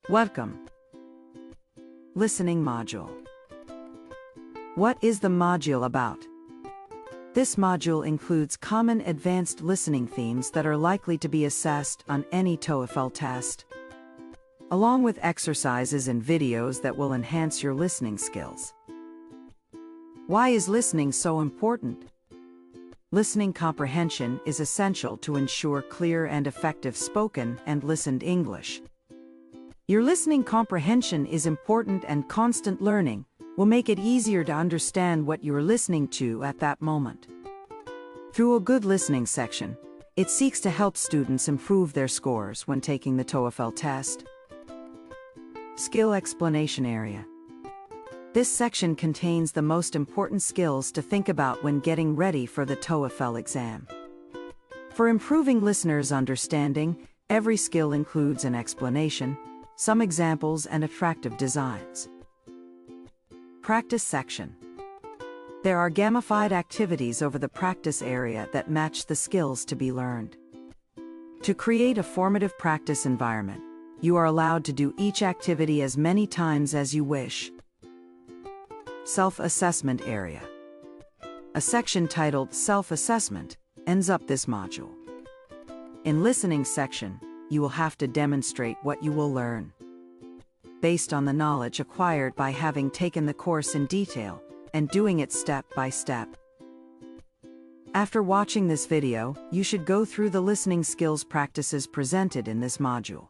Welcome. Listening module. What is the module about? This module includes common advanced listening themes that are likely to be assessed on any TOEFL test, along with exercises and videos that will enhance your listening skills. Why is listening so important? Listening comprehension is essential to ensure clear and effective spoken and listened English. Your listening comprehension is important, and constant learning will make it easier to understand what you are listening to at that moment. Through a good listening section, it seeks to help students improve their scores when taking the TOEFL test. Skill explanation area. This section contains the most important skills to think about when getting ready for the TOEFL exam. For improving listeners' understanding, every skill includes an explanation, some examples, and attractive designs. Practice section. There are gamified activities over the practice area that match the skills to be learned. To create a formative practice environment, you are allowed to do each activity as many times as you wish. Self-assessment area. A section titled Self-Assessment ends up this module. In listening section, you will have to demonstrate what you will learn, based on the knowledge acquired by having taken the course in detail and doing it step by step. After watching this video, you should go through the listening skills practices presented in this module.